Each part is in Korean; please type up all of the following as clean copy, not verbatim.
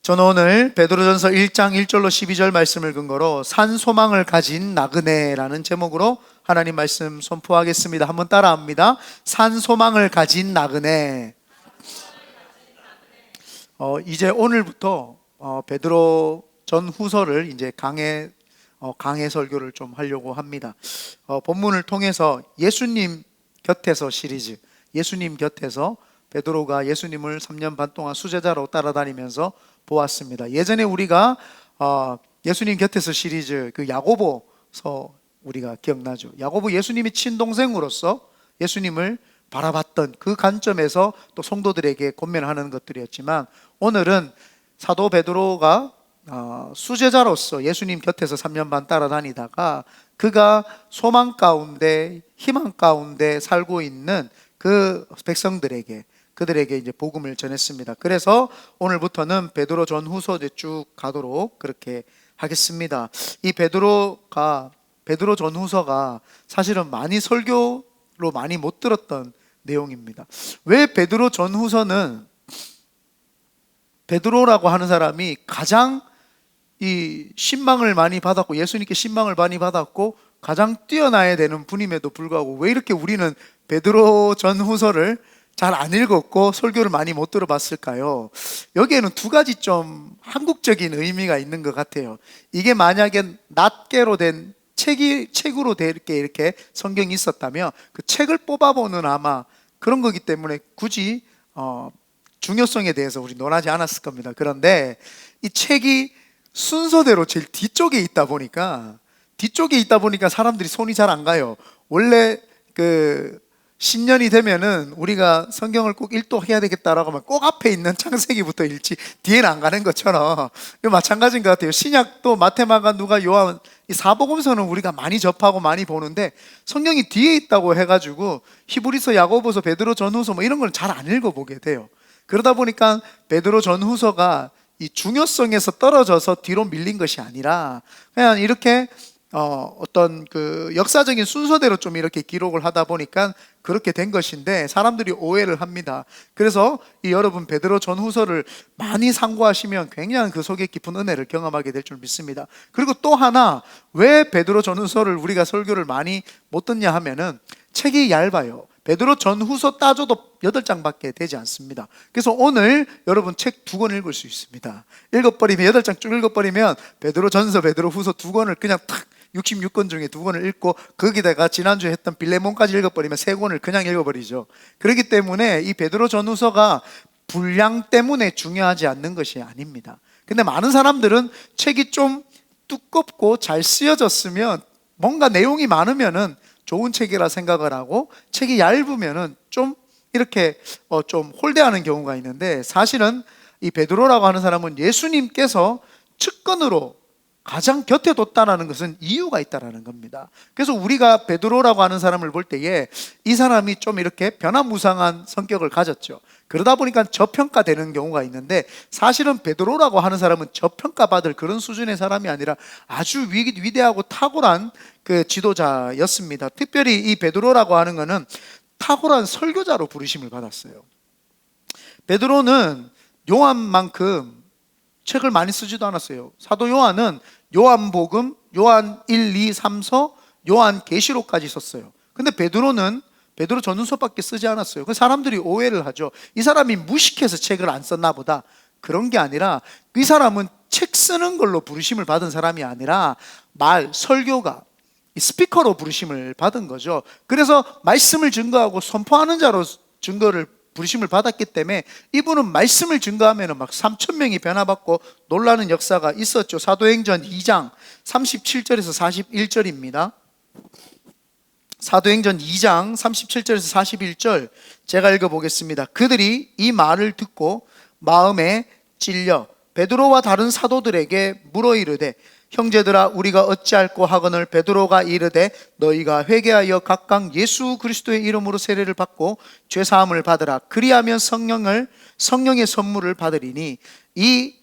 저는 오늘 베드로전서 1장 1절로 12절 말씀을 근거로 산 소망을 가진 나그네라는 제목으로 하나님 말씀 선포하겠습니다. 한번 따라합니다. 산 소망을 가진 나그네. 이제 오늘부터 베드로 전후서를 이제 강해 설교를 좀 하려고 합니다. 본문을 통해서 예수님 곁에서 시리즈, 예수님 곁에서 베드로가 예수님을 3년 반 동안 수제자로 따라다니면서 보았습니다. 예전에 우리가 예수님 곁에서 시리즈 그 야고보서 우리가 기억나죠. 야고보 예수님의 친동생으로서 예수님을 바라봤던 그 관점에서 또 성도들에게 권면하는 것들이었지만, 오늘은 사도 베드로가 수제자로서 예수님 곁에서 3년 반 따라다니다가 그가 소망 가운데 희망 가운데 살고 있는 그 백성들에게, 그들에게 이제 복음을 전했습니다. 그래서 오늘부터는 베드로 전후서 쭉 가도록 그렇게 하겠습니다. 이 베드로 전후서가 사실은 많이 설교로 많이 못 들었던 내용입니다. 왜 베드로 전후서는 베드로라고 하는 사람이 가장 이 신망을 많이 받았고 예수님께 신망을 많이 받았고 가장 뛰어나야 되는 분임에도 불구하고 왜 이렇게 우리는 베드로 전후서를 잘 안 읽었고 설교를 많이 못 들어봤을까요? 여기에는 두 가지 좀 한국적인 의미가 있는 것 같아요. 이게 만약에 낱개로 된 책으로 이렇게 성경이 있었다면 그 책을 뽑아보는 아마 그런 거기 때문에 굳이 중요성에 대해서 우리 논하지 않았을 겁니다. 그런데 이 책이 순서대로 제일 뒤쪽에 있다 보니까 사람들이 손이 잘 안 가요. 원래 신년이 되면은 우리가 성경을 꼭 일독해야 되겠다라고 하면 꼭 앞에 있는 창세기부터 읽지 뒤에는 안 가는 것처럼 이거 마찬가지인 것 같아요. 신약도 마태마가 누가 요한 이 사복음서는 우리가 많이 접하고 많이 보는데 성경이 뒤에 있다고 해가지고 히브리서, 야고보서, 베드로 전후서 뭐 이런 걸 잘 안 읽어보게 돼요. 그러다 보니까 베드로 전후서가 이 중요성에서 떨어져서 뒤로 밀린 것이 아니라 그냥 이렇게 어떤 그 역사적인 순서대로 좀 이렇게 기록을 하다 보니까 그렇게 된 것인데 사람들이 오해를 합니다. 그래서 여러분 베드로 전후서를 많이 상고하시면 굉장히 그 속에 깊은 은혜를 경험하게 될 줄 믿습니다. 그리고 또 하나, 왜 베드로 전후서를 우리가 설교를 많이 못 듣냐 하면은 책이 얇아요. 베드로 전후서 따져도 8장밖에 되지 않습니다. 그래서 오늘 여러분 책 2권 읽을 수 있습니다. 8장 쭉 읽어버리면 베드로 전서, 베드로 후서 2권을 그냥 탁 66권 중에 2권을 읽고 거기다가 지난주에 했던 빌레몬까지 읽어버리면 3권을 그냥 읽어버리죠. 그렇기 때문에 이 베드로 전후서가 분량 때문에 중요하지 않는 것이 아닙니다. 근데 많은 사람들은 책이 좀 두껍고 잘 쓰여졌으면 뭔가 내용이 많으면은 좋은 책이라 생각을 하고 책이 얇으면은 좀 이렇게 좀 홀대하는 경우가 있는데, 사실은 이 베드로라고 하는 사람은 예수님께서 측근으로 가장 곁에 뒀다는 것은 이유가 있다는 겁니다. 그래서 우리가 베드로라고 하는 사람을 볼 때에 이 사람이 좀 이렇게 변화무쌍한 성격을 가졌죠. 그러다 보니까 저평가되는 경우가 있는데, 사실은 베드로라고 하는 사람은 저평가받을 그런 수준의 사람이 아니라 아주 위대하고 탁월한 그 지도자였습니다. 특별히 이 베드로라고 하는 것은 탁월한 설교자로 부르심을 받았어요. 베드로는 요한만큼 책을 많이 쓰지도 않았어요. 사도 요한은 요한복음, 요한 1, 2, 3서, 요한 계시록까지 썼어요. 근데 베드로는 베드로 전후서밖에 쓰지 않았어요. 그 사람들이 오해를 하죠. 이 사람이 무식해서 책을 안 썼나 보다. 그런 게 아니라 이 사람은 책 쓰는 걸로 부르심을 받은 사람이 아니라 설교가, 스피커로 부르심을 받은 거죠. 그래서 말씀을 증거하고 선포하는 자로 부르심을 받았기 때문에 이분은 말씀을 증거하면 막 3,000명이 변화받고 놀라는 역사가 있었죠. 사도행전 2장 37절에서 41절입니다. 사도행전 2장 37절에서 41절 제가 읽어보겠습니다. 그들이 이 말을 듣고 마음에 찔려 베드로와 다른 사도들에게 물어 이르되, 형제들아 우리가 어찌할꼬 하거늘 베드로가 이르되, 너희가 회개하여 각각 예수 그리스도의 이름으로 세례를 받고 죄사함을 받으라. 그리하면 성령의 선물을 받으리니 이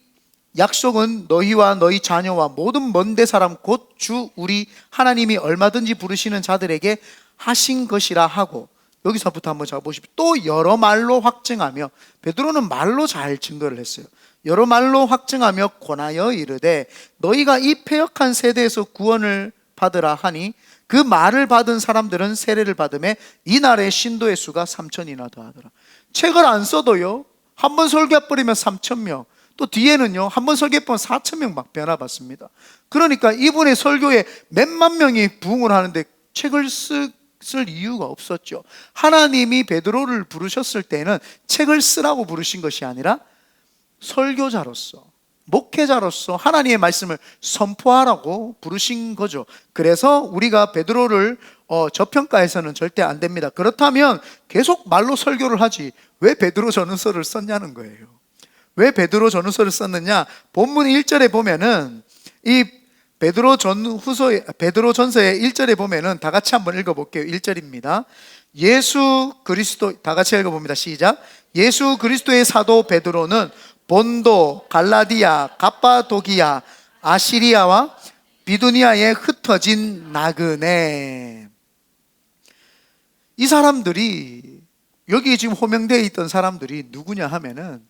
약속은 너희와 너희 자녀와 모든 먼데 사람 곧 주 우리 하나님이 얼마든지 부르시는 자들에게 하신 것이라 하고, 여기서부터 한번 잡아보십시오. 또 여러 말로 확증하며, 베드로는 말로 잘 증거를 했어요. 여러 말로 확증하며 권하여 이르되 너희가 이 패역한 세대에서 구원을 받으라 하니 그 말을 받은 사람들은 세례를 받음에 이날의 신도의 수가 3,000이나 더하더라. 책을 안 써도요, 한 번 설교해버리면 3,000명, 또 뒤에는요 한 번 설교해보면 4,000명 막 변화받습니다. 그러니까 이분의 설교에 몇만 명이 부응을 하는데 책을 쓸 이유가 없었죠. 하나님이 베드로를 부르셨을 때는 책을 쓰라고 부르신 것이 아니라 설교자로서, 목회자로서 하나님의 말씀을 선포하라고 부르신 거죠. 그래서 우리가 베드로를 저평가해서는 절대 안 됩니다. 그렇다면 계속 말로 설교를 하지 왜 베드로 전후서를 썼냐는 거예요. 왜 베드로 전후서를 썼느냐? 본문 1절에 보면은 이 베드로전서의 1절에 보면은 다 같이 한번 읽어볼게요. 1절입니다. 예수 그리스도, 다 같이 읽어봅니다. 시작. 예수 그리스도의 사도 베드로는 본도, 갈라디아, 갑바도기아, 아시리아와 비두니아에 흩어진 나그네. 이 사람들이, 여기 지금 호명되어 있던 사람들이 누구냐 하면은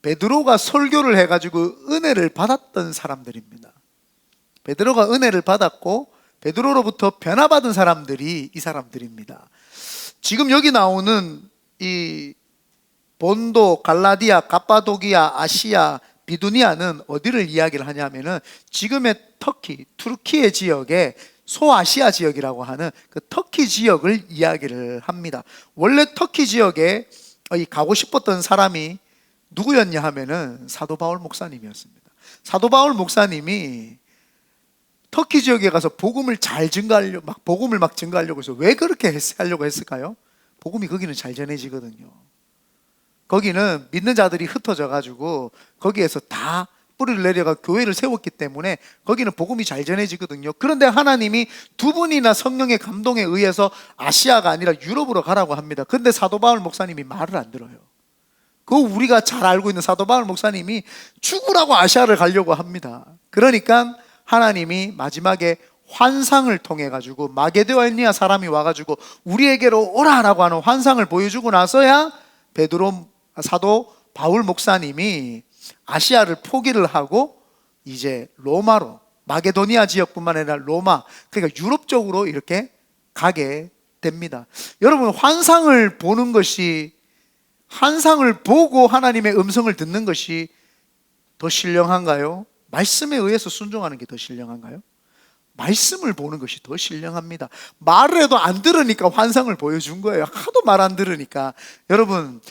베드로가 설교를 해가지고 은혜를 받았던 사람들입니다. 베드로가 은혜를 받았고 베드로로부터 변화받은 사람들이 이 사람들입니다. 지금 여기 나오는 이 본도, 갈라디아, 갑바도기아, 아시아, 비두니아는 어디를 이야기를 하냐면은 지금의 터키, 투르키의 지역에 소아시아 지역이라고 하는 그 터키 지역을 이야기를 합니다. 원래 터키 지역에 가고 싶었던 사람이 누구였냐 하면은 사도 바울 목사님이었습니다. 사도 바울 목사님이 터키 지역에 가서 복음을 잘 증가하려고, 복음을 증가하려고 해서 왜 그렇게 하려고 했을까요? 복음이 거기는 잘 전해지거든요. 거기는 믿는 자들이 흩어져 가지고 거기에서 다 뿌리를 내려가 교회를 세웠기 때문에 거기는 복음이 잘 전해지거든요. 그런데 하나님이 두 분이나 성령의 감동에 의해서 아시아가 아니라 유럽으로 가라고 합니다. 그런데 사도 바울 목사님이 말을 안 들어요. 그거 우리가 잘 알고 있는 사도 바울 목사님이 죽으라고 아시아를 가려고 합니다. 그러니까 하나님이 마지막에 환상을 통해 가지고 마게도니아 사람이 와가지고 우리에게로 오라라고 하는 환상을 보여주고 나서야 베드로 사도 바울 목사님이 아시아를 포기를 하고 이제 로마로, 마게도니아 지역뿐만 아니라 로마, 그러니까 유럽 쪽으로 이렇게 가게 됩니다. 여러분, 환상을 보는 것이, 환상을 보고 하나님의 음성을 듣는 것이 더 신령한가요? 말씀에 의해서 순종하는 게 더 신령한가요? 말씀을 보는 것이 더 신령합니다. 말을 해도 안 들으니까 환상을 보여준 거예요. 하도 말 안 들으니까. 여러분,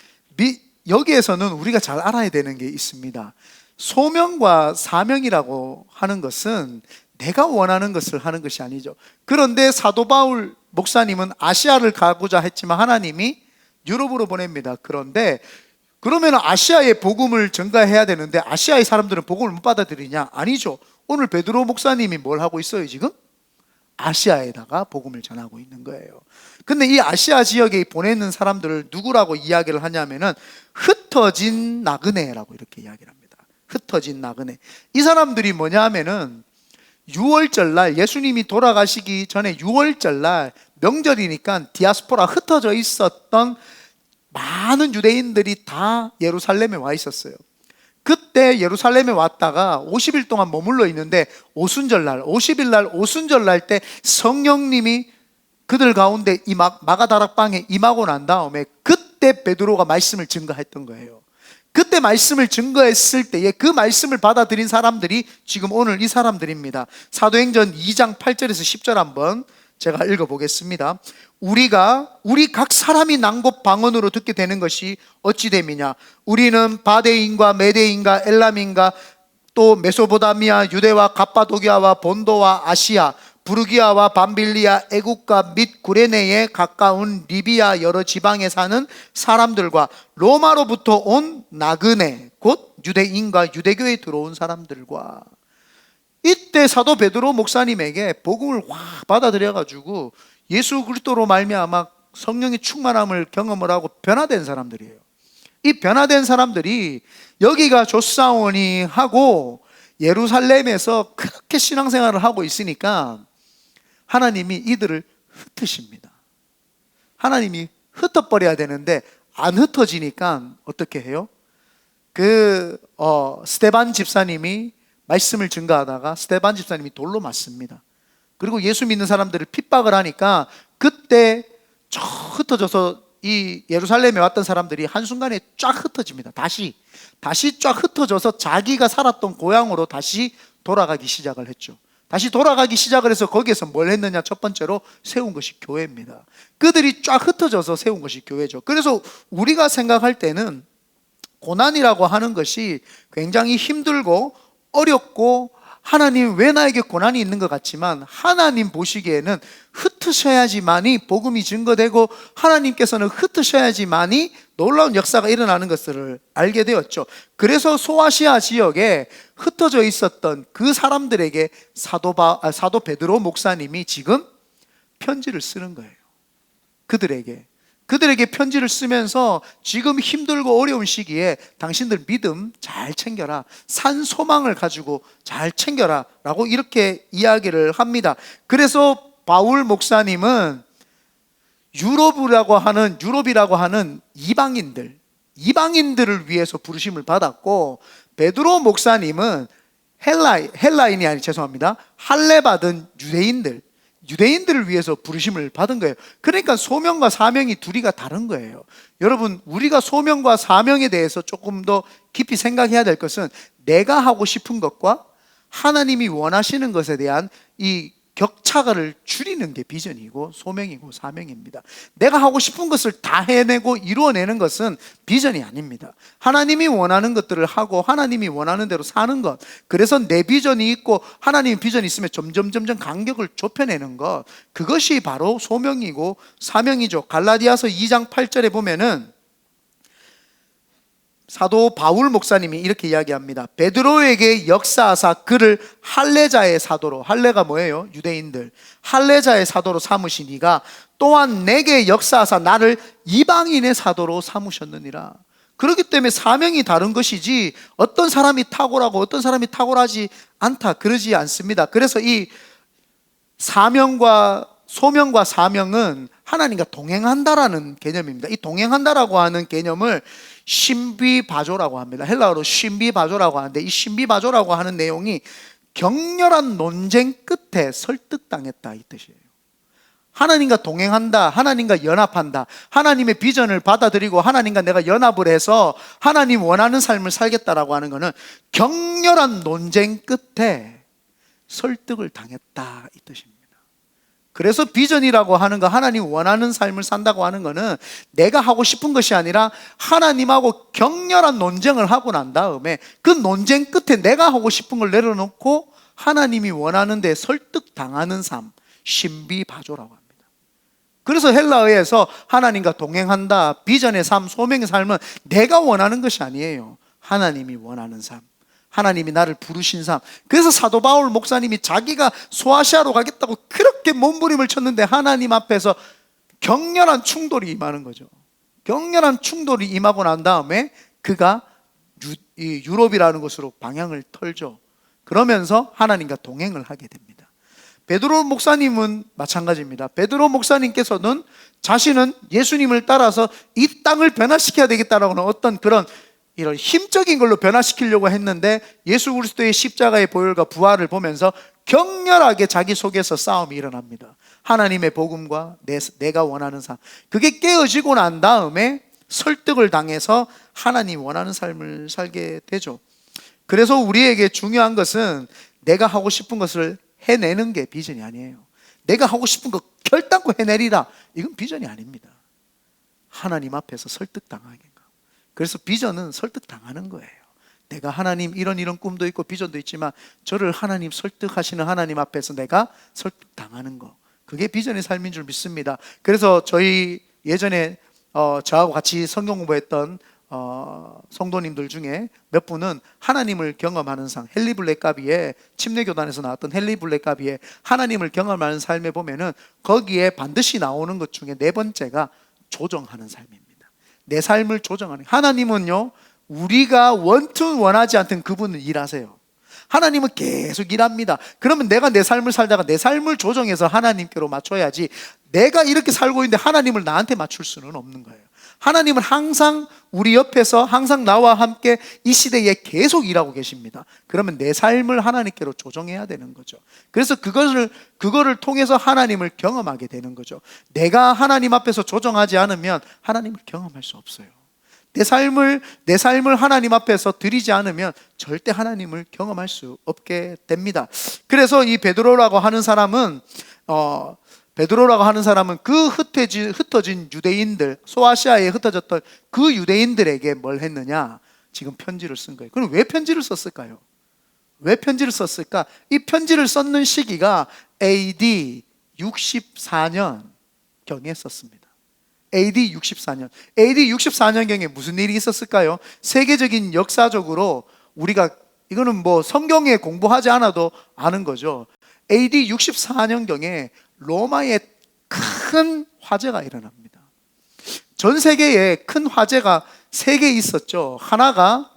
여기에서는 우리가 잘 알아야 되는 게 있습니다. 소명과 사명이라고 하는 것은 내가 원하는 것을 하는 것이 아니죠. 그런데 사도 바울 목사님은 아시아를 가고자 했지만 하나님이 유럽으로 보냅니다. 그런데 그러면 아시아에 복음을 전가해야 되는데 아시아의 사람들은 복음을 못 받아들이냐? 아니죠. 오늘 베드로 목사님이 뭘 하고 있어요 지금? 아시아에다가 복음을 전하고 있는 거예요. 근데 이 아시아 지역에 보내는 사람들을 누구라고 이야기를 하냐면은 흩어진 나그네라고 이렇게 이야기를 합니다. 흩어진 나그네. 이 사람들이 뭐냐 하면은 6월절 날, 예수님이 돌아가시기 전에 6월절 날 명절이니까 디아스포라 흩어져 있었던 많은 유대인들이 다 예루살렘에 와 있었어요. 그때 예루살렘에 왔다가 50일 동안 머물러 있는데 오순절날, 50일 날 오순절날 때 성령님이 그들 가운데 마가다락방에 임하고 난 다음에 그때 베드로가 말씀을 증거했던 거예요. 그때 말씀을 증거했을 때에 그 말씀을 받아들인 사람들이 지금 오늘 이 사람들입니다. 사도행전 2장 8절에서 10절 한번 제가 읽어보겠습니다. 우리 각 사람이 난곳 방언으로 듣게 되는 것이 어찌 됨이냐? 우리는 바데인과 메데인과 엘람인과 또 메소포타미아, 유대와 갑바도기아와 본도와 아시아, 부르기아와 밤빌리아, 애국가 및 구레네에 가까운 리비아 여러 지방에 사는 사람들과 로마로부터 온 나그네, 곧 유대인과 유대교에 들어온 사람들과. 이때 사도 베드로 목사님에게 복음을 확 받아들여가지고 예수 그리스도로 말미암아 성령의 충만함을 경험을 하고 변화된 사람들이에요. 이 변화된 사람들이 여기가 조사오니 하고 예루살렘에서 그렇게 신앙생활을 하고 있으니까 하나님이 이들을 흩으십니다. 하나님이 흩어버려야 되는데 안 흩어지니까 어떻게 해요? 스데반 집사님이 말씀을 증거하다가 스데반 집사님이 돌로 맞습니다. 그리고 예수 믿는 사람들을 핍박을 하니까 그때 쫙 흩어져서 이 예루살렘에 왔던 사람들이 한순간에 쫙 흩어집니다. 다시 쫙 흩어져서 자기가 살았던 고향으로 다시 돌아가기 시작을 했죠. 다시 돌아가기 시작을 해서 거기에서 뭘 했느냐? 첫 번째로 세운 것이 교회입니다. 그들이 쫙 흩어져서 세운 것이 교회죠. 그래서 우리가 생각할 때는 고난이라고 하는 것이 굉장히 힘들고 어렵고 하나님 왜 나에게 고난이 있는 것 같지만 하나님 보시기에는 흩으셔야지만이 복음이 증거되고 하나님께서는 흩으셔야지만이 놀라운 역사가 일어나는 것을 알게 되었죠. 그래서 소아시아 지역에 흩어져 있었던 그 사람들에게 사도 베드로 목사님이 지금 편지를 쓰는 거예요. 그들에게 편지를 쓰면서 지금 힘들고 어려운 시기에 당신들 믿음 잘 챙겨라, 산 소망을 가지고 잘 챙겨라 라고 이렇게 이야기를 합니다. 그래서 바울 목사님은 유럽이라고 하는 이방인들을 위해서 부르심을 받았고, 베드로 목사님은 할례 받은 유대인들을 위해서 부르심을 받은 거예요. 그러니까 소명과 사명이 둘이가 다른 거예요. 여러분, 우리가 소명과 사명에 대해서 조금 더 깊이 생각해야 될 것은 내가 하고 싶은 것과 하나님이 원하시는 것에 대한 이 격차를 줄이는 게 비전이고 소명이고 사명입니다. 내가 하고 싶은 것을 다 해내고 이루어내는 것은 비전이 아닙니다. 하나님이 원하는 것들을 하고 하나님이 원하는 대로 사는 것, 그래서 내 비전이 있고 하나님의 비전이 있으면 점점 간격을 좁혀내는 것, 그것이 바로 소명이고 사명이죠. 갈라디아서 2장 8절에 보면은 사도 바울 목사님이 이렇게 이야기합니다. 베드로에게 역사하사 그를 할례자의 사도로, 할례가 뭐예요? 유대인들, 할례자의 사도로 삼으시니가 또한 내게 역사하사 나를 이방인의 사도로 삼으셨느니라. 그렇기 때문에 사명이 다른 것이지 어떤 사람이 탁월하고 어떤 사람이 탁월하지 않다, 그러지 않습니다. 그래서 이 소명과 사명은 하나님과 동행한다라는 개념입니다. 이 동행한다라고 하는 개념을 신비바조라고 합니다. 헬라어로 신비바조라고 하는데, 이 신비바조라고 하는 내용이 격렬한 논쟁 끝에 설득당했다 이 뜻이에요. 하나님과 동행한다, 하나님과 연합한다, 하나님의 비전을 받아들이고 하나님과 내가 연합을 해서 하나님 원하는 삶을 살겠다라고 하는 것은 격렬한 논쟁 끝에 설득을 당했다 이 뜻입니다. 그래서 비전이라고 하는 거, 하나님 원하는 삶을 산다고 하는 거는 내가 하고 싶은 것이 아니라 하나님하고 격렬한 논쟁을 하고 난 다음에 그 논쟁 끝에 내가 하고 싶은 걸 내려놓고 하나님이 원하는 데 설득당하는 삶, 신비바조라고 합니다. 그래서 헬라어에서 하나님과 동행한다, 비전의 삶, 소명의 삶은 내가 원하는 것이 아니에요. 하나님이 원하는 삶, 하나님이 나를 부르신 삶. 그래서 사도 바울 목사님이 자기가 소아시아로 가겠다고 그렇게 몸부림을 쳤는데 하나님 앞에서 격렬한 충돌이 임하는 거죠. 격렬한 충돌이 임하고 난 다음에 그가 유럽이라는 곳으로 방향을 털죠. 그러면서 하나님과 동행을 하게 됩니다. 베드로 목사님은 마찬가지입니다. 베드로 목사님께서는 자신은 예수님을 따라서 이 땅을 변화시켜야 되겠다라고 하는 어떤 그런 이런 힘적인 걸로 변화시키려고 했는데 예수 그리스도의 십자가의 보혈과 부활을 보면서 격렬하게 자기 속에서 싸움이 일어납니다. 하나님의 복음과 내가 원하는 삶, 그게 깨어지고 난 다음에 설득을 당해서 하나님 원하는 삶을 살게 되죠. 그래서 우리에게 중요한 것은 내가 하고 싶은 것을 해내는 게 비전이 아니에요. 내가 하고 싶은 거 결단코 해내리라, 이건 비전이 아닙니다. 하나님 앞에서 설득당하게. 그래서 비전은 설득당하는 거예요. 내가 하나님 이런 꿈도 있고 비전도 있지만 저를 하나님 설득하시는 하나님 앞에서 내가 설득당하는 거, 그게 비전의 삶인 줄 믿습니다. 그래서 저희 예전에 저하고 같이 성경 공부했던 성도님들 중에 몇 분은 하나님을 경험하는 삶, 헨리 블랙가비의 침례교단에서 나왔던 헨리 블랙가비의 하나님을 경험하는 삶에 보면은 거기에 반드시 나오는 것 중에 네 번째가 조정하는 삶입니다. 내 삶을 조정하는, 하나님은요 우리가 원하지 않던 그분은 일하세요. 하나님은 계속 일합니다. 그러면 내가 내 삶을 살다가 내 삶을 조정해서 하나님께로 맞춰야지, 내가 이렇게 살고 있는데 하나님을 나한테 맞출 수는 없는 거예요. 하나님은 항상 우리 옆에서 항상 나와 함께 이 시대에 계속 일하고 계십니다. 그러면 내 삶을 하나님께로 조정해야 되는 거죠. 그래서 그거를 통해서 하나님을 경험하게 되는 거죠. 내가 하나님 앞에서 조정하지 않으면 하나님을 경험할 수 없어요. 내 삶을 하나님 앞에서 드리지 않으면 절대 하나님을 경험할 수 없게 됩니다. 그래서 이 베드로라고 하는 사람은 그 흩어진 유대인들, 소아시아에 흩어졌던 그 유대인들에게 뭘 했느냐? 지금 편지를 쓴 거예요. 그럼 왜 편지를 썼을까요? 왜 편지를 썼을까? 이 편지를 썼는 시기가 AD 64년경에 썼습니다. AD 64년. AD 64년경에 무슨 일이 있었을까요? 세계적인 역사적으로 우리가 이거는 뭐 성경에 공부하지 않아도 아는 거죠. AD 64년경에 로마에 큰 화재가 일어납니다. 전 세계에 큰 화재가 3개 있었죠. 하나가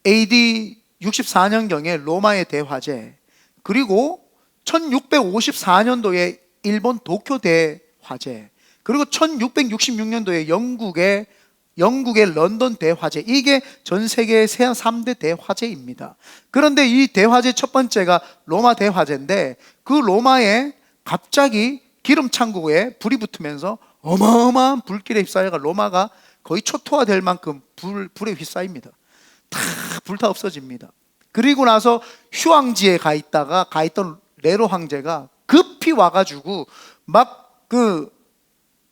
AD 64년경에 로마의 대화재, 그리고 1654년도에 일본 도쿄 대화재, 그리고 1666년도에 영국의 런던 대화재. 이게 전 세계의 3대 대화재입니다. 그런데 이 대화재 첫 번째가 로마 대화재인데, 그 로마에 갑자기 기름 창고에 불이 붙으면서 어마어마한 불길에 휩싸여가 로마가 거의 초토화될 만큼 불에 휩싸입니다. 다 불타 없어집니다. 그리고 나서 휴왕지에 가 있던 네로 황제가 급히 와가지고 막 그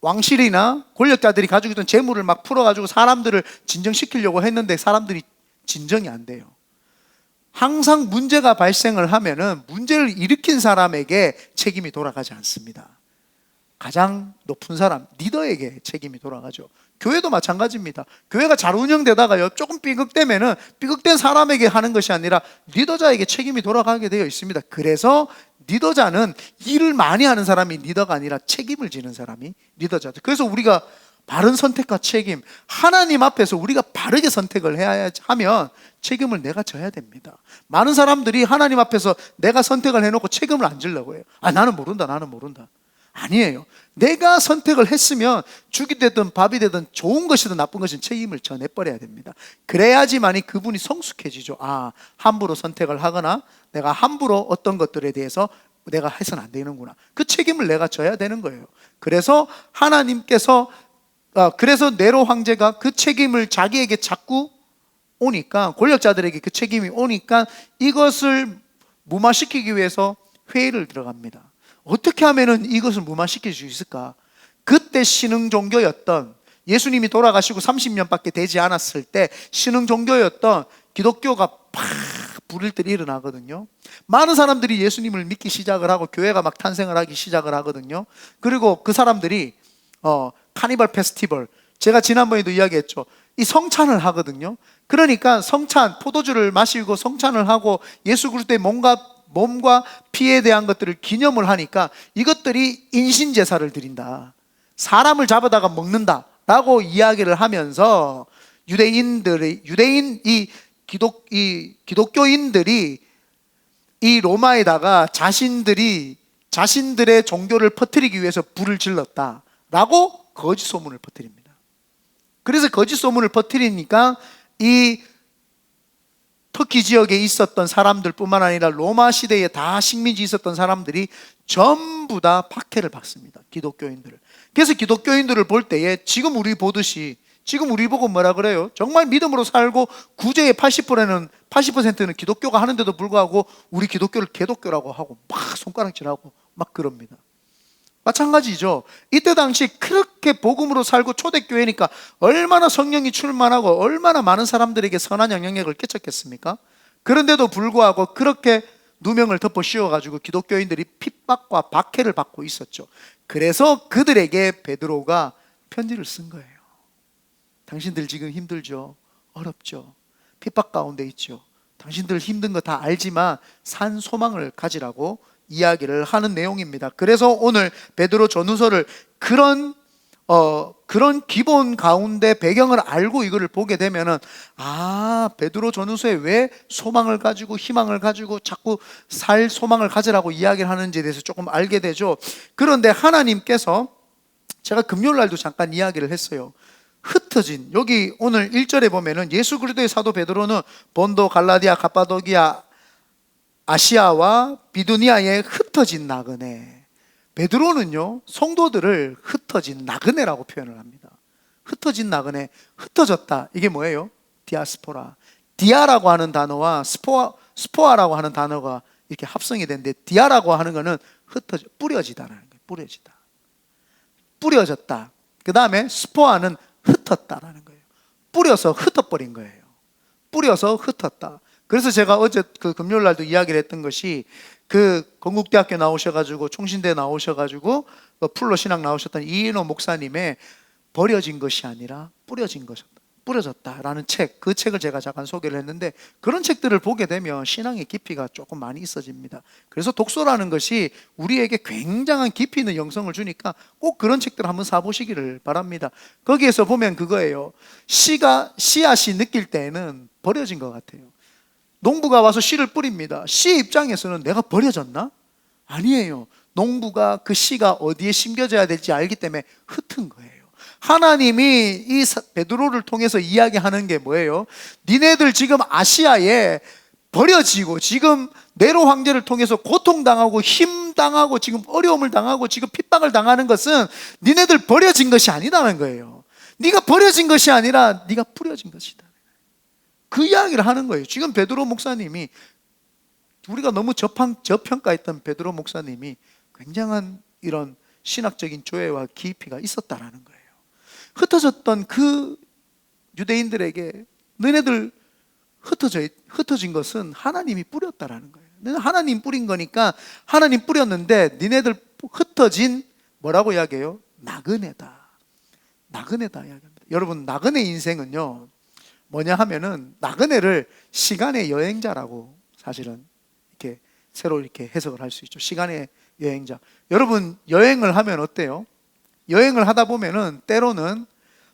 왕실이나 권력자들이 가지고 있던 재물을 막 풀어가지고 사람들을 진정시키려고 했는데 사람들이 진정이 안 돼요. 항상 문제가 발생을 하면은 문제를 일으킨 사람에게 책임이 돌아가지 않습니다. 가장 높은 사람, 리더에게 책임이 돌아가죠. 교회도 마찬가지입니다. 교회가 잘 운영되다가요, 조금 삐걱대면은 삐걱된 사람에게 하는 것이 아니라 리더자에게 책임이 돌아가게 되어 있습니다. 그래서 리더자는 일을 많이 하는 사람이 리더가 아니라 책임을 지는 사람이 리더자죠. 그래서 우리가 바른 선택과 책임, 하나님 앞에서 우리가 바르게 선택을 해야 하면 책임을 내가 져야 됩니다. 많은 사람들이 하나님 앞에서 내가 선택을 해놓고 책임을 안 지려고 해요. 나는 모른다. 아니에요. 내가 선택을 했으면 죽이 되든 밥이 되든 좋은 것이든 나쁜 것이든 책임을 져내버려야 됩니다. 그래야지만이 그분이 성숙해지죠. 함부로 선택을 하거나 내가 함부로 어떤 것들에 대해서 내가 해서는 안 되는구나. 그 책임을 내가 져야 되는 거예요. 그래서 그래서 네로 황제가 그 책임을 자기에게 자꾸 오니까, 권력자들에게 그 책임이 오니까 이것을 무마시키기 위해서 회의를 들어갑니다. 어떻게 하면은 이것을 무마시킬 수 있을까? 그때 신흥 종교였던, 예수님이 돌아가시고 30년밖에 되지 않았을 때 신흥 종교였던 기독교가 팍 불일 때 일어나거든요. 많은 사람들이 예수님을 믿기 시작을 하고 교회가 막 탄생을 하기 시작을 하거든요. 그리고 그 사람들이 카니발 페스티벌, 제가 지난번에도 이야기했죠. 이 성찬을 하거든요. 그러니까 포도주를 마시고 성찬을 하고 예수 그리스도의 몸과 피에 대한 것들을 기념을 하니까 이것들이 인신제사를 드린다, 사람을 잡아다가 먹는다 라고 이야기를 하면서 기독교인들이 이 로마에다가 자신들의 종교를 퍼뜨리기 위해서 불을 질렀다 라고 거짓 소문을 퍼뜨립니다. 그래서 거짓 소문을 퍼뜨리니까 이 터키 지역에 있었던 사람들 뿐만 아니라 로마 시대에 다 식민지 있었던 사람들이 전부 다 박해를 받습니다. 기독교인들을. 그래서 기독교인들을 볼 때에 지금 우리 보고 뭐라 그래요? 정말 믿음으로 살고 구제의 80%는 기독교가 하는데도 불구하고 우리 기독교를 개독교라고 하고 막 손가락질하고 막 그럽니다. 마찬가지죠. 이때 당시 그렇게 복음으로 살고 초대교회니까 얼마나 성령이 충만하고 얼마나 많은 사람들에게 선한 영향력을 끼쳤겠습니까? 그런데도 불구하고 그렇게 누명을 덮어 씌워가지고 기독교인들이 핍박과 박해를 받고 있었죠. 그래서 그들에게 베드로가 편지를 쓴 거예요. 당신들 지금 힘들죠? 어렵죠? 핍박 가운데 있죠? 당신들 힘든 거 다 알지만 산 소망을 가지라고 이야기를 하는 내용입니다. 그래서 오늘 베드로 전후서를 그런 기본 가운데 배경을 알고 이거를 보게 되면은 베드로 전후서에 왜 소망을 가지고 희망을 가지고 자꾸 살 소망을 가지라고 이야기를 하는지에 대해서 조금 알게 되죠. 그런데 하나님께서 제가 금요일 날도 잠깐 이야기를 했어요. 흩어진, 여기 오늘 1절에 보면은 예수 그리스도의 사도 베드로는 본도, 갈라디아, 갑바도기아, 아시아와 비두니아에 흩어진 나그네. 베드로는요, 성도들을 흩어진 나그네라고 표현을 합니다. 흩어진 나그네, 흩어졌다. 이게 뭐예요? 디아스포라. 디아라고 하는 단어와 스포아라고 하는 단어가 이렇게 합성이 되는데, 디아라고 하는 거는 흩어져, 뿌려지다라는 거예요. 뿌려지다. 뿌려졌다. 그 다음에 스포아는 흩었다라는 거예요. 뿌려서 흩어버린 거예요. 뿌려서 흩었다. 그래서 제가 어제 그 금요일 날도 이야기를 했던 것이, 그 건국대학교 나오셔가지고 총신대 나오셔가지고 풀로 신학 나오셨던 이인호 목사님의 버려진 것이 아니라 뿌려졌다라는 책, 그 책을 제가 잠깐 소개를 했는데, 그런 책들을 보게 되면 신앙의 깊이가 조금 많이 있어집니다. 그래서 독서라는 것이 우리에게 굉장한 깊이 있는 영성을 주니까 꼭 그런 책들을 한번 사보시기를 바랍니다. 거기에서 보면 그거예요. 씨앗이 느낄 때에는 버려진 것 같아요. 농부가 와서 씨를 뿌립니다. 씨 입장에서는 내가 버려졌나? 아니에요. 농부가 그 씨가 어디에 심겨져야 될지 알기 때문에 흩은 거예요. 하나님이 이 베드로를 통해서 이야기하는 게 뭐예요? 니네들 지금 아시아에 버려지고 지금 네로 황제를 통해서 고통당하고 힘당하고 지금 어려움을 당하고 지금 핍박을 당하는 것은 니네들 버려진 것이 아니다는 거예요. 네가 버려진 것이 아니라 네가 뿌려진 것이다. 그 이야기를 하는 거예요. 지금 베드로 목사님이, 우리가 너무 저평가했던 베드로 목사님이 굉장한 이런 신학적인 조예와 깊이가 있었다라는 거예요. 흩어졌던 그 유대인들에게 너네들 흩어진 것은 하나님이 뿌렸다라는 거예요. 하나님 뿌린 거니까 하나님 뿌렸는데 니네들 흩어진 뭐라고 이야기해요? 나그네다. 나그네다 이야기합니다. 여러분, 나그네 인생은요 뭐냐 하면은, 나그네를 시간의 여행자라고 사실은 이렇게 새로 이렇게 해석을 할 수 있죠. 시간의 여행자. 여러분, 여행을 하면 어때요? 여행을 하다 보면은 때로는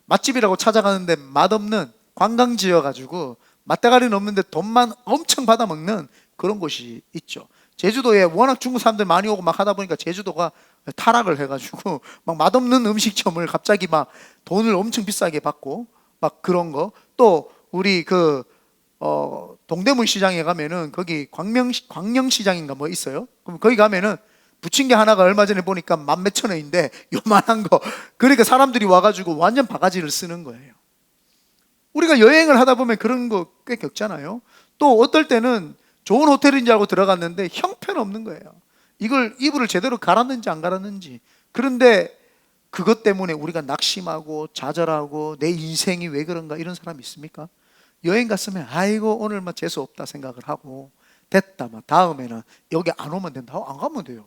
맛집이라고 찾아가는데 맛없는, 관광지여가지고 맛대가리는 없는데 돈만 엄청 받아먹는 그런 곳이 있죠. 제주도에 워낙 중국 사람들 많이 오고 막 하다 보니까 제주도가 타락을 해가지고 막 맛없는 음식점을 갑자기 막 돈을 엄청 비싸게 받고 막 그런 거. 또 우리 동대문 시장에 가면은 거기 광명시장인가 뭐 있어요. 그럼 거기 가면은 부침개 하나가 얼마 전에 보니까 10,000몇 원인데 요만한 거. 그러니까 사람들이 와가지고 완전 바가지를 쓰는 거예요. 우리가 여행을 하다 보면 그런 거 꽤 겪잖아요. 또 어떨 때는 좋은 호텔인 줄 알고 들어갔는데 형편없는 거예요. 이걸 이불을 제대로 갈았는지 안 갈았는지. 그런데 그것 때문에 우리가 낙심하고 좌절하고 내 인생이 왜 그런가 이런 사람 있습니까? 여행 갔으면 아이고 오늘 뭐 재수 없다 생각을 하고 됐다, 막 다음에는 여기 안 오면 된다. 안 가면 돼요.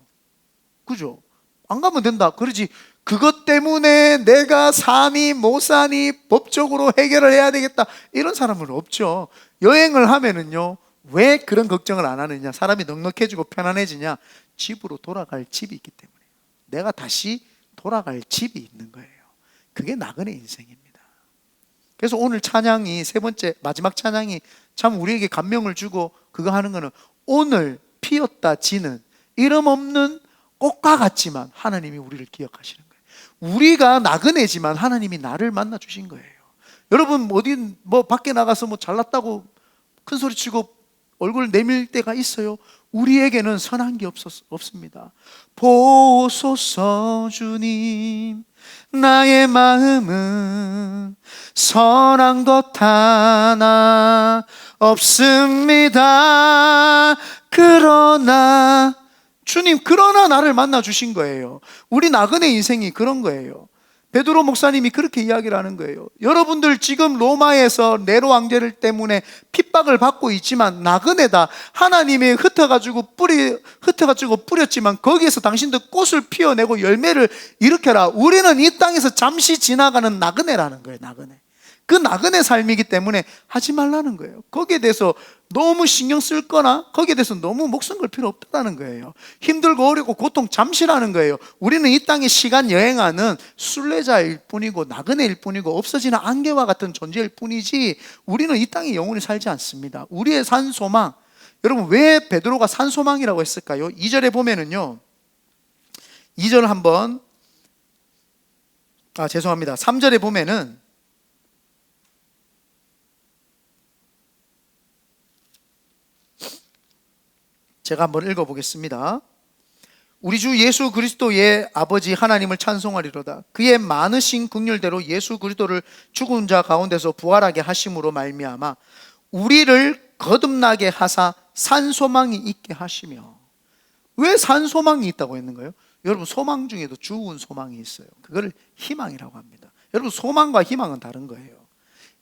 그죠? 안 가면 된다. 그러지. 그것 때문에 내가 사니 못 사니 법적으로 해결을 해야 되겠다 이런 사람은 없죠. 여행을 하면은요, 왜 그런 걱정을 안 하느냐? 사람이 넉넉해지고 편안해지냐? 집으로 돌아갈 집이 있기 때문에. 내가 다시 돌아갈 집이 있는 거예요. 그게 나그네 인생입니다. 그래서 오늘 찬양이, 세 번째 마지막 찬양이 참 우리에게 감명을 주고 그거 하는 거는, 오늘 피었다 지는 이름 없는 꽃과 같지만 하나님이 우리를 기억하시는 거예요. 우리가 나그네지만 하나님이 나를 만나 주신 거예요. 여러분 어디 뭐 밖에 나가서 뭐 잘났다고 큰 소리 치고 얼굴 내밀 때가 있어요. 우리에게는 선한 게 없습니다. 보소서 주님, 나의 마음은 선한 것 하나 없습니다. 그러나 주님, 그러나 나를 만나 주신 거예요. 우리 나그네 인생이 그런 거예요. 베드로 목사님이 그렇게 이야기를 하는 거예요. 여러분들 지금 로마에서 네로 왕제를 때문에 핍박을 받고 있지만 나그네다. 하나님이 흩어가지고 뿌렸지만 거기에서 당신들 꽃을 피워내고 열매를 일으켜라. 우리는 이 땅에서 잠시 지나가는 나그네라는 거예요. 나그네. 그 나그네 삶이기 때문에 하지 말라는 거예요. 거기에 대해서 너무 신경 쓸 거나 거기에 대해서 너무 목숨 걸 필요 없다는 거예요. 힘들고 어렵고 고통 잠시라는 거예요. 우리는 이 땅에 시간 여행하는 순례자일 뿐이고 나그네일 뿐이고 없어지는 안개와 같은 존재일 뿐이지, 우리는 이 땅에 영원히 살지 않습니다. 우리의 산소망, 여러분 왜 베드로가 산소망이라고 했을까요? 2절에 보면은요, 2절 한번 죄송합니다. 3절에 보면은 제가 한번 읽어보겠습니다. 우리 주 예수 그리스도의 아버지 하나님을 찬송하리로다. 그의 많으신 긍휼대로 예수 그리스도를 죽은 자 가운데서 부활하게 하심으로 말미암아 우리를 거듭나게 하사 산소망이 있게 하시며. 왜 산소망이 있다고 했는 거예요? 여러분, 소망 중에도 죽은 소망이 있어요. 그거를 희망이라고 합니다. 여러분, 소망과 희망은 다른 거예요.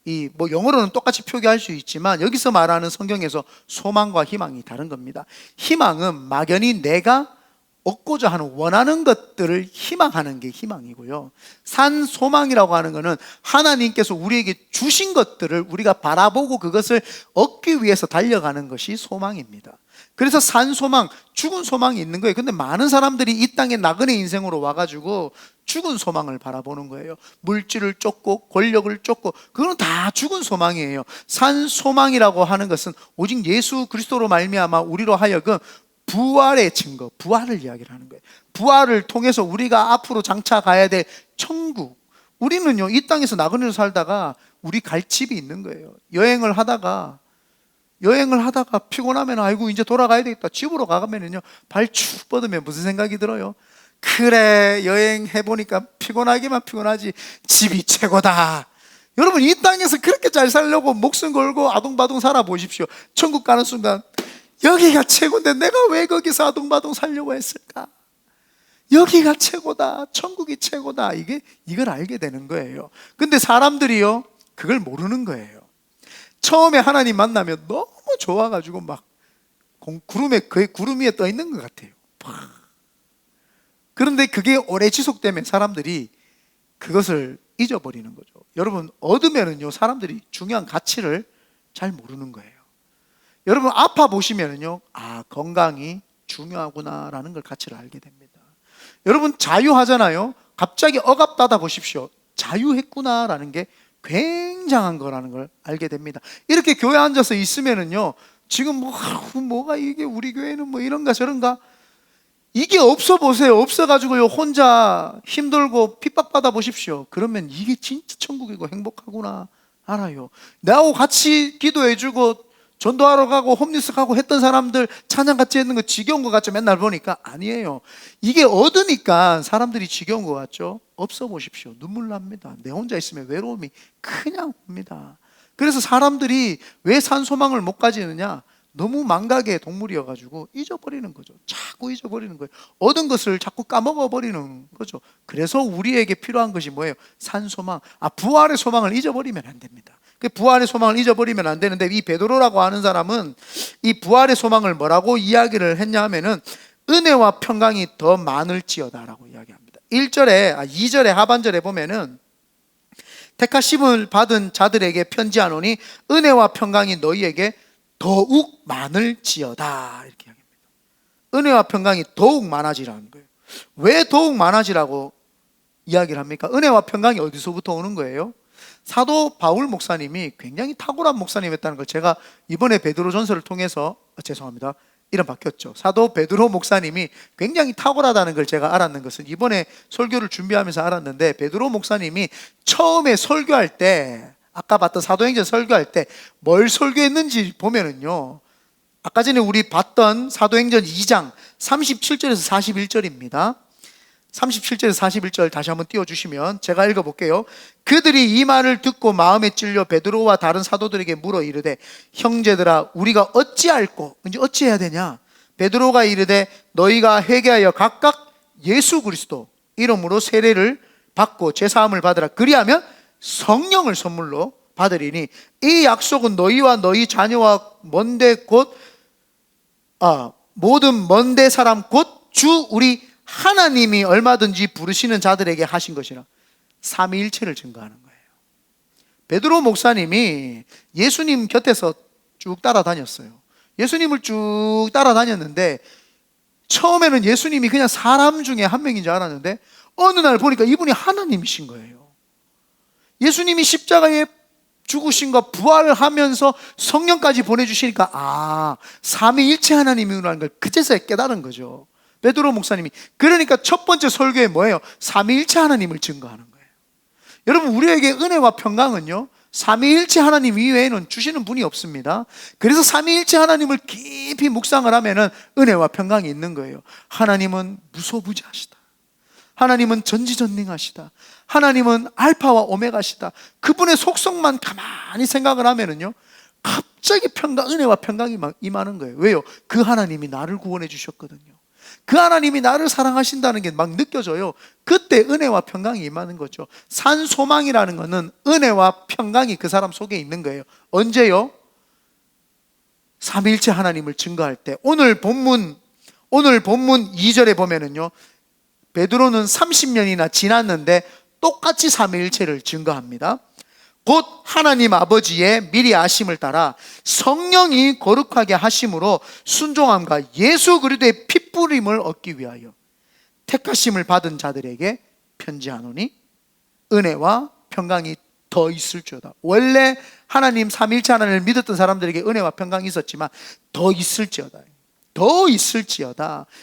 영어로는 똑같이 표기할 수 있지만 여기서 말하는 성경에서 소망과 희망이 다른 겁니다. 희망은 막연히 내가 얻고자 하는 원하는 것들을 희망하는 게 희망이고요, 산소망이라고 하는 것은 하나님께서 우리에게 주신 것들을 우리가 바라보고 그것을 얻기 위해서 달려가는 것이 소망입니다. 그래서 산소망, 죽은 소망이 있는 거예요. 근데 많은 사람들이 이 땅에 나그네 인생으로 와가지고 죽은 소망을 바라보는 거예요. 물질을 쫓고 권력을 쫓고, 그건 다 죽은 소망이에요. 산소망이라고 하는 것은 오직 예수 그리스도로 말미암아 우리로 하여금 부활의 증거, 부활을 이야기를 하는 거예요. 부활을 통해서 우리가 앞으로 장차 가야 될 천국. 우리는요, 이 땅에서 나그네로 살다가 우리 갈 집이 있는 거예요. 여행을 하다가 피곤하면 아이고 이제 돌아가야 되겠다. 집으로 가면은요, 발 축 뻗으면 무슨 생각이 들어요? 그래, 여행해보니까 피곤하기만 피곤하지 집이 최고다. 여러분, 이 땅에서 그렇게 잘 살려고 목숨 걸고 아둥바둥 살아보십시오. 천국 가는 순간 여기가 최고인데 내가 왜 거기서 아둥바둥 살려고 했을까? 여기가 최고다, 천국이 최고다, 이걸 알게 되는 거예요. 근데 사람들이요, 그걸 모르는 거예요. 처음에 하나님 만나면 너무 좋아가지고 막 구름 위에 떠 있는 것 같아요. 그런데 그게 오래 지속되면 사람들이 그것을 잊어버리는 거죠. 여러분, 얻으면은요, 사람들이 중요한 가치를 잘 모르는 거예요. 여러분, 아파 보시면은요, 건강이 중요하구나라는 걸 가치를 알게 됩니다. 여러분, 자유하잖아요. 갑자기 억압받아 보십시오. 자유했구나라는 게 굉장한 거라는 걸 알게 됩니다. 이렇게 교회 앉아서 있으면은요, 지금 뭐가 이게 우리 교회는 뭐 이런가 저런가, 이게 없어 보세요. 없어가지고요, 혼자 힘들고 핍박받아 보십시오. 그러면 이게 진짜 천국이고 행복하구나 알아요. 나하고 같이 기도해주고 전도하러 가고 홈리스 가고 했던 사람들 찬양 같이 했는 거 지겨운 것 같죠? 맨날 보니까. 아니에요. 이게 얻으니까 사람들이 지겨운 것 같죠? 없어 보십시오. 눈물 납니다. 내 혼자 있으면 외로움이 그냥 옵니다. 그래서 사람들이 왜 산소망을 못 가지느냐? 너무 망각의 동물이어가지고 잊어버리는 거죠. 자꾸 잊어버리는 거예요. 얻은 것을 자꾸 까먹어버리는 거죠. 그래서 우리에게 필요한 것이 뭐예요? 산소망. 부활의 소망을 잊어버리면 안 됩니다. 그 부활의 소망을 잊어버리면 안 되는데, 이 베드로라고 하는 사람은 이 부활의 소망을 뭐라고 이야기를 했냐 하면은 은혜와 평강이 더 많을지어다라고 이야기합니다. 2절에 하반절에 보면은 택하심을 받은 자들에게 편지하노니 은혜와 평강이 너희에게 더욱 많을지어다, 이렇게 이야기합니다. 은혜와 평강이 더욱 많아지라는 거예요. 왜 더욱 많아지라고 이야기를 합니까? 은혜와 평강이 어디서부터 오는 거예요? 사도 바울 목사님이 굉장히 탁월한 목사님이었다는 걸 제가 이번에 베드로 전서를 통해서, 죄송합니다, 이름 바뀌었죠. 사도 베드로 목사님이 굉장히 탁월하다는 걸 제가 알았는 것은 이번에 설교를 준비하면서 알았는데, 베드로 목사님이 처음에 설교할 때, 아까 봤던 사도행전 설교할 때 뭘 설교했는지 보면은요, 아까 전에 우리 봤던 사도행전 2장 37절에서 41절입니다. 37절에서 41절 다시 한번 띄워주시면 제가 읽어볼게요. 그들이 이 말을 듣고 마음에 찔려 베드로와 다른 사도들에게 물어 이르되, 형제들아, 우리가 어찌할꼬? 이제 어찌해야 되냐? 베드로가 이르되, 너희가 회개하여 각각 예수 그리스도 이름으로 세례를 받고 제사함을 받으라. 그리하면 성령을 선물로 받으리니 이 약속은 너희와 너희 자녀와 모든 먼데 사람 곧 주 우리 하나님이 얼마든지 부르시는 자들에게 하신 것이라. 삼위일체를 증거하는 거예요. 베드로 목사님이 예수님 곁에서 쭉 따라다녔어요. 예수님을 쭉 따라다녔는데 처음에는 예수님이 그냥 사람 중에 한 명인 줄 알았는데 어느 날 보니까 이분이 하나님이신 거예요. 예수님이 십자가에 죽으신과 부활을 하면서 성령까지 보내주시니까 삼위일체 하나님이라는 걸 그제서야 깨달은 거죠, 베드로 목사님이. 그러니까 첫 번째 설교에 뭐예요? 삼위일체 하나님을 증거하는 거예요. 여러분, 우리에게 은혜와 평강은요, 삼위일체 하나님 이외에는 주시는 분이 없습니다. 그래서 삼위일체 하나님을 깊이 묵상을 하면은 은혜와 평강이 있는 거예요. 하나님은 무소부지하시다. 하나님은 전지전능하시다. 하나님은 알파와 오메가시다. 그분의 속성만 가만히 생각을 하면은요, 갑자기 은혜와 평강이 막 임하는 거예요. 왜요? 그 하나님이 나를 구원해 주셨거든요. 그 하나님이 나를 사랑하신다는 게 막 느껴져요. 그때 은혜와 평강이 임하는 거죠. 산소망이라는 것은 은혜와 평강이 그 사람 속에 있는 거예요. 언제요? 삼위일체 하나님을 증거할 때. 오늘 본문 2절에 보면은요, 베드로는 30년이나 지났는데 똑같이 삼위일체를 증거합니다. 곧 하나님 아버지의 미리 아심을 따라 성령이 거룩하게 하심으로 순종함과 예수 그리스도의 핏부림을 얻기 위하여 택하심을 받은 자들에게 편지하노니 은혜와 평강이 더 있을지어다. 원래 하나님 삼위일체 하나님을 믿었던 사람들에게 은혜와 평강이 있었지만 더 있을지어다.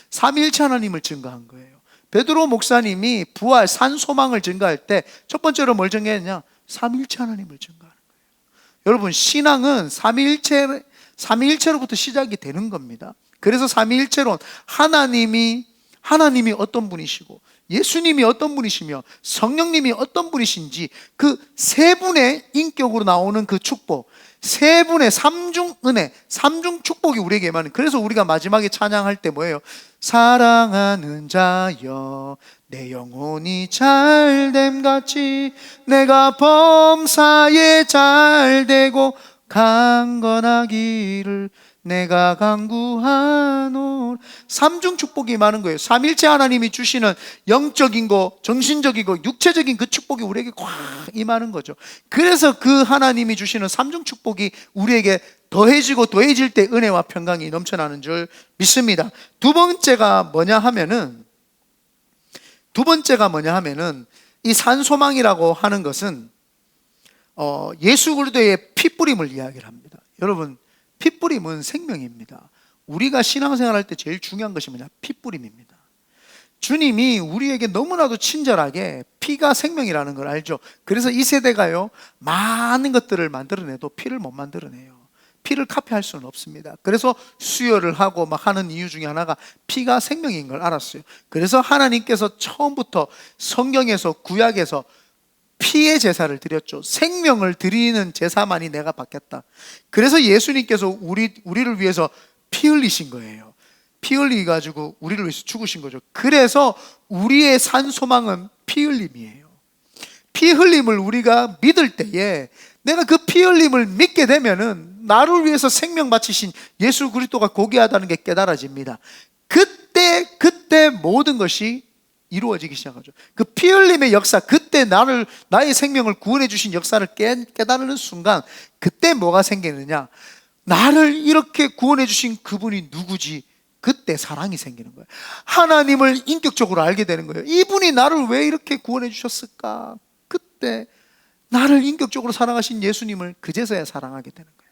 삼위일체 하나님을 증거한 거예요. 베드로 목사님이 부활 산소망을 증거할 때 첫 번째로 뭘 증거했냐? 삼위일체 하나님을 증거하는 거예요. 여러분, 신앙은 삼위일체로부터 시작이 되는 겁니다. 그래서 삼위일체론 하나님이 어떤 분이시고 예수님이 어떤 분이시며 성령님이 어떤 분이신지 그 세 분의 인격으로 나오는 그 축복, 세 분의 삼중 은혜, 삼중 축복이 우리에게 임하는. 그래서 우리가 마지막에 찬양할 때 뭐예요? 사랑하는 자여 내 영혼이 잘됨같이 내가 범사에 잘되고 강건하기를 내가 간구하노. 삼중 축복이 많은 거예요. 삼일체 하나님이 주시는 영적인 거, 정신적이고 육체적인 그 축복이 우리에게 꽉 임하는 거죠. 그래서 그 하나님이 주시는 삼중 축복이 우리에게 더해지고 더해질 때 은혜와 평강이 넘쳐나는 줄 믿습니다. 두 번째가 뭐냐 하면은 이 산소망이라고 하는 것은 예수 그리스도의 핏부림을 이야기를 합니다. 여러분, 핏부림은 생명입니다. 우리가 신앙생활할 때 제일 중요한 것이 뭐냐? 핏부림입니다. 주님이 우리에게 너무나도 친절하게 피가 생명이라는 걸 알죠. 그래서 이 세대가요, 많은 것들을 만들어내도 피를 못 만들어내요. 피를 카피할 수는 없습니다. 그래서 수혈을 하고 막 하는 이유 중에 하나가 피가 생명인 걸 알았어요. 그래서 하나님께서 처음부터 성경에서, 구약에서 피의 제사를 드렸죠. 생명을 드리는 제사만이 내가 받겠다. 그래서 예수님께서 우리를 위해서 피 흘리신 거예요. 피 흘리가지고 우리를 위해서 죽으신 거죠. 그래서 우리의 산소망은 피 흘림이에요. 피 흘림을 우리가 믿을 때에 내가 그 피 흘림을 믿게 되면은 나를 위해서 생명 바치신 예수 그리스도가 고귀하다는 게 깨달아집니다. 그때 모든 것이 이루어지기 시작하죠. 그 피 흘림의 역사, 그때 나의 생명을 구원해 주신 역사를 깨달는 순간, 그때 뭐가 생기느냐? 나를 이렇게 구원해 주신 그분이 누구지? 그때 사랑이 생기는 거예요. 하나님을 인격적으로 알게 되는 거예요. 이분이 나를 왜 이렇게 구원해 주셨을까? 그때 나를 인격적으로 사랑하신 예수님을 그제서야 사랑하게 되는 거예요.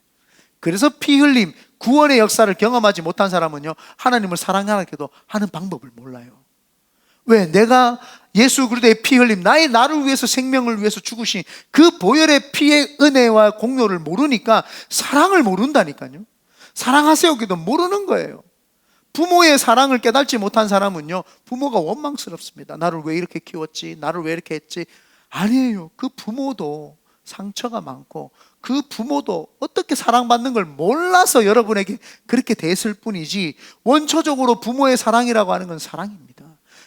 그래서 피 흘림, 구원의 역사를 경험하지 못한 사람은요, 하나님을 사랑하게도 하는 방법을 몰라요. 왜? 내가 예수 그리스도의 피 흘림, 나를 위해서, 생명을 위해서 죽으신 그 보혈의 피의 은혜와 공로를 모르니까 사랑을 모른다니까요. 사랑하세요 기도 모르는 거예요. 부모의 사랑을 깨닫지 못한 사람은요, 부모가 원망스럽습니다. 나를 왜 이렇게 키웠지? 나를 왜 이렇게 했지? 아니에요. 그 부모도 상처가 많고 그 부모도 어떻게 사랑받는 걸 몰라서 여러분에게 그렇게 대했을 뿐이지, 원초적으로 부모의 사랑이라고 하는 건 사랑입니다.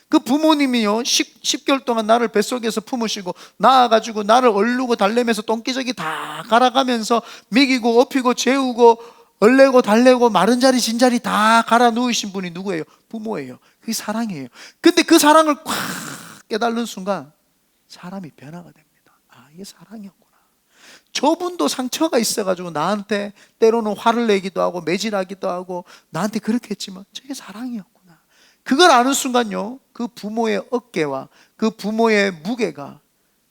그 부모님이요, 10개월 동안 나를 뱃속에서 품으시고 낳아가지고 나를 얼르고 달래면서 똥기저귀 다 갈아가면서 먹이고 업히고 재우고 얼레고 달래고 마른 자리 진 자리 다 갈아 누우신 분이 누구예요? 부모예요. 그게 사랑이에요. 근데 그 사랑을 콱 깨달는 순간 사람이 변화가 됩니다. 아, 이게 사랑이었구나. 저분도 상처가 있어가지고 나한테 때로는 화를 내기도 하고 매질하기도 하고 나한테 그렇게 했지만 저게 사랑이었구나. 그걸 아는 순간요, 그 부모의 어깨와 그 부모의 무게가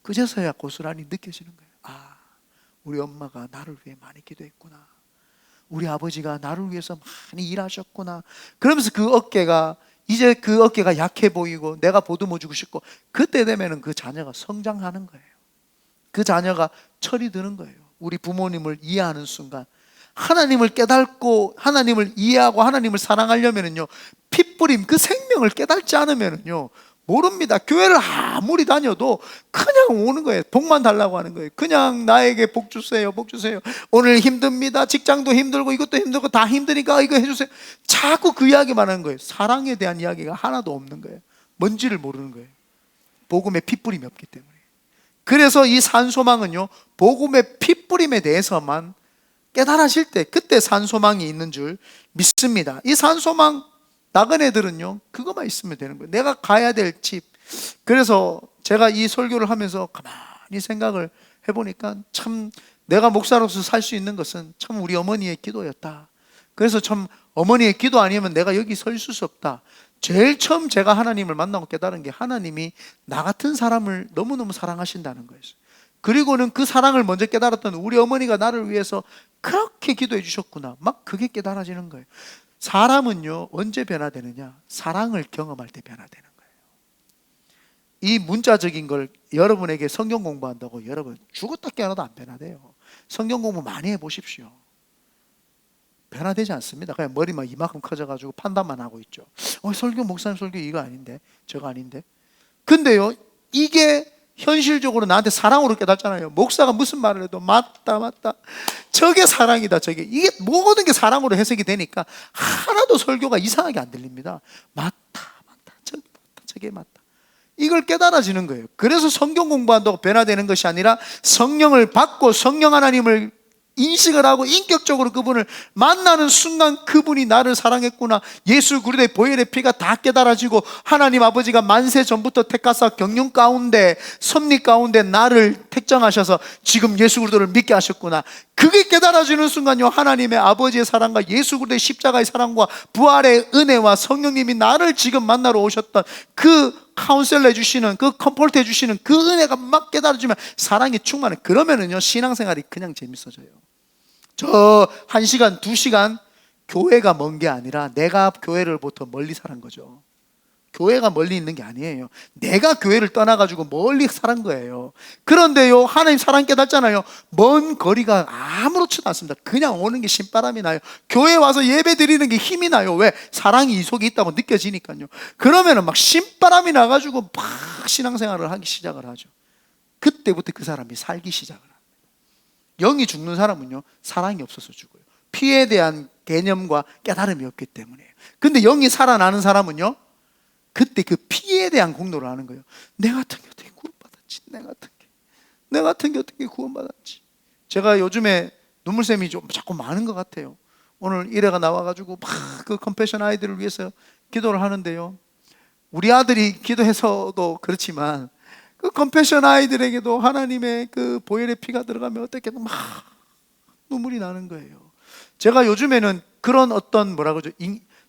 그제서야 고스란히 느껴지는 거예요. 아, 우리 엄마가 나를 위해 많이 기도했구나. 우리 아버지가 나를 위해서 많이 일하셨구나. 그러면서 이제 그 어깨가 약해 보이고 내가 보듬어 주고 싶고, 그때 되면은 그 자녀가 성장하는 거예요. 그 자녀가 철이 드는 거예요. 우리 부모님을 이해하는 순간 하나님을 깨닫고 하나님을 이해하고 하나님을 사랑하려면요, 핏뿌림 그 생명을 깨닫지 않으면요 모릅니다. 교회를 아무리 다녀도 그냥 오는 거예요. 복만 달라고 하는 거예요. 그냥 나에게 복 주세요, 복 주세요. 오늘 힘듭니다. 직장도 힘들고 이것도 힘들고 다 힘드니까 이거 해주세요. 자꾸 그 이야기만 하는 거예요. 사랑에 대한 이야기가 하나도 없는 거예요. 뭔지를 모르는 거예요. 복음의 핏뿌림이 없기 때문에. 그래서 이 산소망은요, 복음의 핏뿌림에 대해서만 깨달아질 때 그때 산소망이 있는 줄 믿습니다. 이 산소망 나그네들은요 그것만 있으면 되는 거예요. 내가 가야 될 집. 그래서 제가 이 설교를 하면서 가만히 생각을 해보니까 참 내가 목사로서 살 수 있는 것은 참 우리 어머니의 기도였다. 그래서 참 어머니의 기도 아니면 내가 여기 서 있을 수 없다. 제일 처음 제가 하나님을 만나고 깨달은 게 하나님이 나 같은 사람을 너무너무 사랑하신다는 거였어요. 그리고는 그 사랑을 먼저 깨달았던 우리 어머니가 나를 위해서 그렇게 기도해 주셨구나. 막 그게 깨달아지는 거예요. 사람은요 언제 변화되느냐? 사랑을 경험할 때 변화되는 거예요. 이 문자적인 걸 여러분에게 성경 공부한다고 여러분 죽었다 깨어나도 안 변화돼요. 성경 공부 많이 해보십시오. 변화되지 않습니다. 그냥 머리만 이만큼 커져가지고 판단만 하고 있죠. 설교 목사님 설교 이거 아닌데 저거 아닌데. 근데요 이게 현실적으로 나한테 사랑으로 깨닫잖아요. 목사가 무슨 말을 해도 맞다 저게 사랑이다. 이게 모든 게 사랑으로 해석이 되니까 하나도 설교가 이상하게 안 들립니다. 맞다 저게 맞다. 이걸 깨달아지는 거예요. 그래서 성경 공부한다고 변화되는 것이 아니라 성령을 받고 성령 하나님을 인식을 하고 인격적으로 그분을 만나는 순간 그분이 나를 사랑했구나. 예수 그리스도의 보혈의 피가 다 깨달아지고 하나님 아버지가 만세 전부터 택하사 경륜 가운데 섭리 가운데 나를 택정하셔서 지금 예수 그리스도를 믿게 하셨구나. 그게 깨달아지는 순간요 하나님의 아버지의 사랑과 예수 그리스도의 십자가의 사랑과 부활의 은혜와 성령님이 나를 지금 만나러 오셨던 그 카운셀러 해주시는 그 컴포트 해주시는 그 은혜가 막 깨달아지면 사랑이 충만해. 그러면은요 신앙생활이 그냥 재밌어져요. 저 1시간 2시간 교회가 먼 게 아니라 내가 교회를부터 멀리 살은 거죠. 교회가 멀리 있는 게 아니에요. 내가 교회를 떠나가지고 멀리 살은 거예요. 그런데요 하나님 사랑 깨닫잖아요. 먼 거리가 아무렇지도 않습니다. 그냥 오는 게 신바람이 나요. 교회 와서 예배 드리는 게 힘이 나요. 왜? 사랑이 이 속에 있다고 느껴지니까요. 그러면은 막 신바람이 나가지고 막 신앙생활을 하기 시작을 하죠. 그때부터 그 사람이 살기 시작을 합니다. 영이 죽는 사람은요 사랑이 없어서 죽어요. 피에 대한 개념과 깨달음이 없기 때문에요. 근데 영이 살아나는 사람은요 그때 그 피에 대한 공로를 하는 거예요. 내 같은 게 어떻게 구원받았지? 내 같은 게 어떻게 구원받았지? 제가 요즘에 눈물샘이 좀 자꾸 많은 것 같아요. 오늘 일회가 나와가지고 막 그 컴패션 아이들을 위해서 기도를 하는데요, 우리 아들이 기도해서도 그렇지만 그 컴패션 아이들에게도 하나님의 그 보혈의 피가 들어가면 어떻게 막 눈물이 나는 거예요. 제가 요즘에는 그런 어떤 뭐라고 하죠?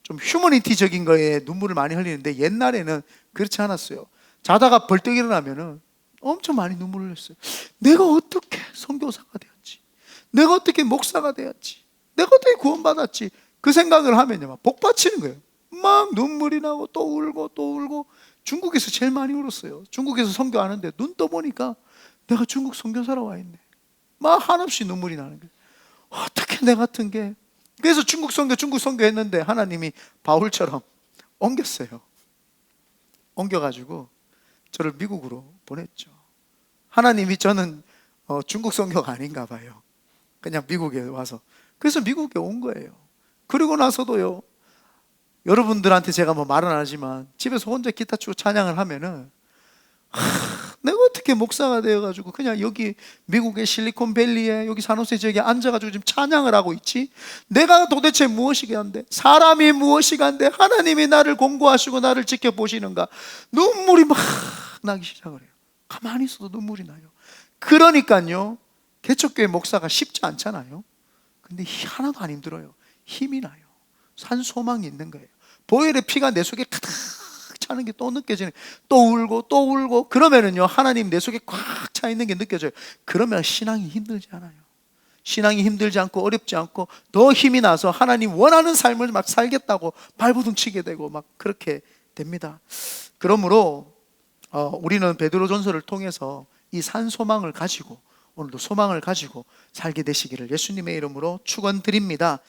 좀 휴머니티적인 거에 눈물을 많이 흘리는데 옛날에는 그렇지 않았어요. 자다가 벌떡 일어나면은 엄청 많이 눈물을 흘렸어요. 내가 어떻게 선교사가 되었지? 내가 어떻게 목사가 되었지? 내가 어떻게 구원받았지? 그 생각을 하면요 막 복받치는 거예요. 막 눈물이 나고 또 울고. 중국에서 제일 많이 울었어요. 중국에서 선교하는데 눈 떠보니까 내가 중국 선교사로 와 있네. 막 한없이 눈물이 나는 거예요. 어떻게 내 같은 게. 그래서 중국 선교 했는데 하나님이 바울처럼 옮겼어요. 옮겨가지고 저를 미국으로 보냈죠. 하나님이 저는 중국 선교가 아닌가 봐요. 그냥 미국에 와서. 그래서 미국에 온 거예요. 그리고 나서도요, 여러분들한테 제가 뭐 말은 안 하지만 집에서 혼자 기타 치고 찬양을 하면은 내가 어떻게 목사가 되어가지고 그냥 여기 미국의 실리콘밸리에 여기 산호세 지역에 앉아가지고 지금 찬양을 하고 있지? 내가 도대체 무엇이간데? 사람이 무엇이간데? 하나님이 나를 공고하시고 나를 지켜보시는가? 눈물이 막 나기 시작을 해요. 가만히 있어도 눈물이 나요. 그러니까요 개척교회 목사가 쉽지 않잖아요. 근데 하나도 안 힘들어요. 힘이 나요. 산 소망이 있는 거예요. 보혈의 피가 내 속에 가득 차는 게 또 느껴지는, 또 울고 그러면은요 하나님 내 속에 꽉 차 있는 게 느껴져요. 그러면 신앙이 힘들지 않아요. 신앙이 힘들지 않고 어렵지 않고 더 힘이 나서 하나님 원하는 삶을 막 살겠다고 발버둥 치게 되고 막 그렇게 됩니다. 그러므로 우리는 베드로전서를 통해서 이 산 소망을 가지고 오늘도 소망을 가지고 살게 되시기를 예수님의 이름으로 축원드립니다.